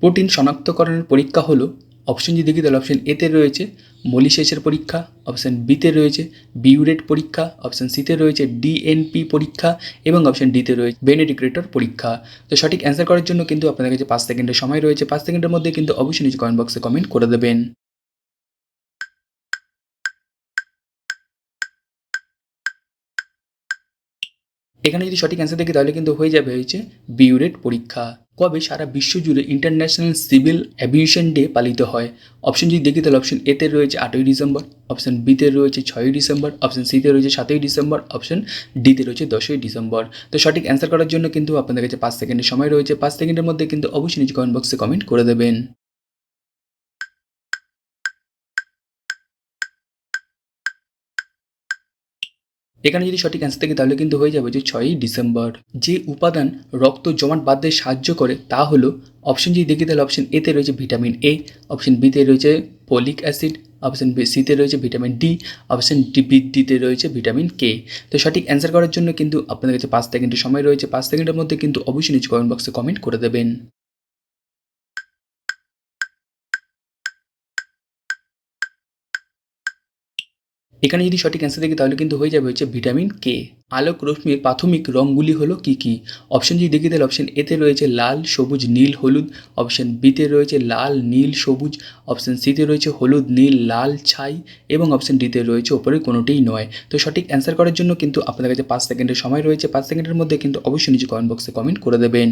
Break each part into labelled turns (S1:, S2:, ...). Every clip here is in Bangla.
S1: প্রোটিন শনাক্তকরণের পরীক্ষা হলো অপশন যদি দেখি তাহলে অপশন এতে রয়েছে মলিশেসের পরীক্ষা, অপশন বিতে রয়েছে বিউরেট পরীক্ষা, অপশন সিতে রয়েছে ডিএনপি পরীক্ষা এবং অপশন ডিতে রয়েছে বেনেডিক্রেটর পরীক্ষা। তো সঠিক অ্যান্সার করার জন্য কিন্তু আপনাদের কাছে 5 সেকেন্ডের সময় রয়েছে। 5 সেকেন্ডের মধ্যে কিন্তু অবশ্যই নিচে কমেন্ট বক্সে কমেন্ট করে দেবেন। এখানে যদি সঠিক অ্যান্সার দেখি তাহলে কিন্তু হয়ে যাবে হচ্ছে বিউরেট পরীক্ষা। কবে সারা বিশ্ব জুড়ে ইন্টারন্যাশনাল সিভিল অ্যাভিয়েশন ডে পালিত হয়? অপশন যদি দেখি তাহলে অপশন এতে রয়েছে 8ই ডিসেম্বর, অপশন বিতে রয়েছে 6ই ডিসেম্বর, অপশন সিতে রয়েছে 7ই ডিসেম্বর, অপশন ডিতে রয়েছে 10ই ডিসেম্বর। তো সঠিক অ্যান্সার করার জন্য কিন্তু আপনাদের কাছে 5 সেকেন্ডের সময় রয়েছে। 5 সেকেন্ডের মধ্যে কিন্তু অবশ্যই নিচে কমেন্ট বক্সে কমেন্ট করে দেবেন। এখানে যদি সঠিক অ্যান্সার থাকে তাহলে কিন্তু হয়ে যাবে যে 6ই ডিসেম্বর। যে উপাদান রক্ত জমাট বাঁধতে সাহায্য করে তা হলো, অপশন যদি দেখি তাহলে অপশন এতে রয়েছে ভিটামিন এ, অপশন বিতে রয়েছে ফলিক অ্যাসিড, অপশন সিতে রয়েছে ভিটামিন ডি, অপশন ডিতে রয়েছে ভিটামিন কে। তো সঠিক অ্যান্সার করার জন্য কিন্তু আপনাদের কাছে 5 সেকেন্ডের সময় রয়েছে। 5 সেকেন্ডের মধ্যে কিন্তু অবশ্যই নিচে কমেন্ট বক্সে কমেন্ট করে দেবেন। এখানে যদি সঠিক অ্যান্সার দেখি তাহলে কিন্তু হয়ে যাবে হচ্ছে ভিটামিন কে। আলোক রশ্মির প্রাথমিক রঙগুলি হলো কী কী? অপশন যদি দেখি তাহলে অপশন এতে রয়েছে লাল, সবুজ, নীল, হলুদ, অপশন বিতে রয়েছে লাল, নীল, সবুজ, অপশন সিতে রয়েছে হলুদ, নীল, লাল, ছাই এবং অপশন ডিতে রয়েছে ওপরে কোনোটিই নয়। তো সঠিক অ্যান্সার করার জন্য কিন্তু আপনাদের কাছে 5 সেকেন্ডের সময় রয়েছে। 5 সেকেন্ডের মধ্যে কিন্তু অবশ্যই নিচে কমেন্ট বক্সে কমেন্ট করে দেবেন।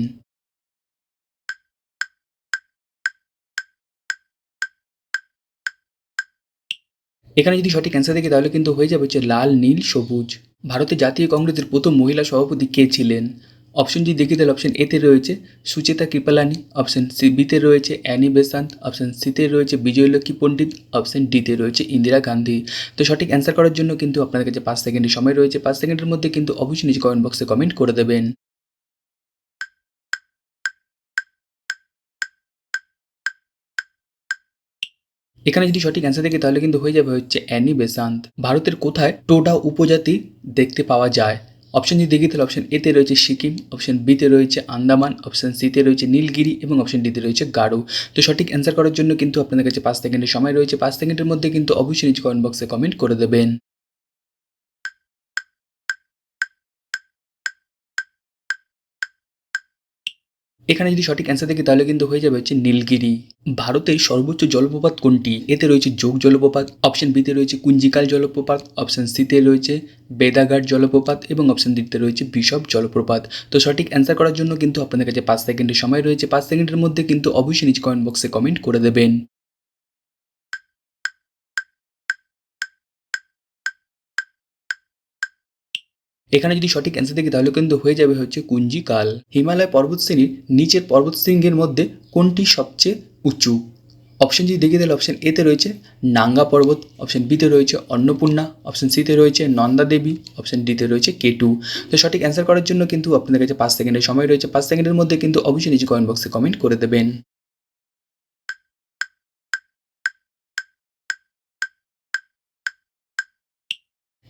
S1: এখানে যদি সঠিক অ্যান্সার দেখি তাহলে কিন্তু হয়ে যাবে হচ্ছে লাল, নীল, সবুজ। ভারতের জাতীয় কংগ্রেসের প্রথম মহিলা সভাপতি কে ছিলেন? অপশন যদি দেখি তাহলে অপশন এতে রয়েছে সুচেতা কৃপালানি, অপশন বিতে রয়েছে অ্যানি বেসান্ত, অপশন সিতে রয়েছে বিজয়লক্ষ্মী পণ্ডিত, অপশন ডিতে রয়েছে ইন্দিরা গান্ধী। তো সঠিক অ্যান্সার করার জন্য কিন্তু আপনাদের কাছে 5 সেকেন্ডের সময় রয়েছে। 5 সেকেন্ডের মধ্যে কিন্তু অবশ্যই নিচে কমেন্ট বক্সে কমেন্ট করে দেবেন। এখানে যদি সঠিক অ্যান্সার দেখি তাহলে কিন্তু হয়ে যাবে হচ্ছে অ্যানি বেসান্ত। ভারতের কোথায় টোডা উপজাতি দেখতে পাওয়া যায়? অপশন যদি দেখি তাহলে অপশন এতে রয়েছে সিকিম, অপশন বিতে রয়েছে আন্দামান, অপশন সিতে রয়েছে নীলগিরি এবং অপশন ডিতে রয়েছে গারো। তো সঠিক অ্যান্সার করার জন্য কিন্তু আপনাদের কাছে 5 সেকেন্ডের সময় রয়েছে। 5 সেকেন্ডের মধ্যে কিন্তু অবশ্যই নিচে কমেন্ট বক্সে কমেন্ট করে দেবেন। এখানে যদি সঠিক অ্যান্সার দেখি তাহলে কিন্তু হয়ে যাবে হচ্ছে নীলগিরি। ভারতের সর্বোচ্চ জলপ্রপাত কোনটি? এতে রয়েছে যোগ জলপ্রপাত, অপশন বিতে রয়েছে কুঞ্জিকাল জলপ্রপাত, অপশন সিতে রয়েছে বেদাঘাট জলপ্রপাত এবং অপশন ডিতে রয়েছে বিশপ জলপ্রপাত। তো সঠিক অ্যান্সার করার জন্য কিন্তু আপনাদের কাছে 5 সেকেন্ডের সময় রয়েছে। 5 সেকেন্ডের মধ্যে কিন্তু অবশ্যই নিচে কমেন্ট বক্সে কমেন্ট করে দেবেন। এখানে যদি সঠিক অ্যান্সার দেখি তাহলে কিন্তু হয়ে যাবে হচ্ছে কুঞ্জিকাল। হিমালয় পর্বতশ্রেণীর নিচের পর্বতশৃঙ্গের মধ্যে কোনটি সবচেয়ে উঁচু? অপশন যদি দেখি তাহলে অপশন এতে রয়েছে নাঙ্গা পর্বত, অপশন বিতে রয়েছে অন্নপূর্ণা, অপশন সিতে রয়েছে নন্দা দেবী, অপশন ডিতে রয়েছে কেটু। তো সঠিক অ্যান্সার করার জন্য কিন্তু আপনাদের কাছে 5 সেকেন্ডের সময় রয়েছে। 5 সেকেন্ডের মধ্যে কিন্তু অবশ্যই নিচে কমেন্ট বক্সে কমেন্ট করে দেবেন।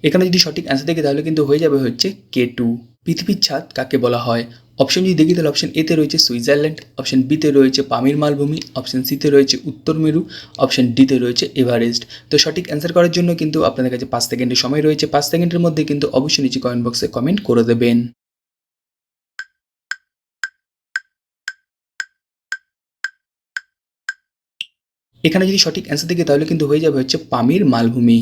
S1: এখানে যদি সঠিক অ্যান্সার দেখি তাহলে কিন্তু হয়ে যাবে হচ্ছে কেটু। পৃথিবীর ছাদ কাকে বলা হয়? অপশন যদি দেখি তাহলে অপশন এতে রয়েছে সুইজারল্যান্ড, অপশন বিতে রয়েছে পামির মালভূমি, অপশন সিতে রয়েছে উত্তর মেরু, অপশন ডিতে রয়েছে এভারেস্ট। তো সঠিক অ্যান্সার করার জন্য কিন্তু আপনাদের কাছে 5 সেকেন্ডের সময় রয়েছে। 5 সেকেন্ডের মধ্যে কিন্তু অবশ্যই নিচে কমেন্ট বক্সে কমেন্ট করে দেবেন। এখানে যদি সঠিক অ্যান্সার দেখি তাহলে কিন্তু হয়ে যাবে হচ্ছে পামির মালভূমি।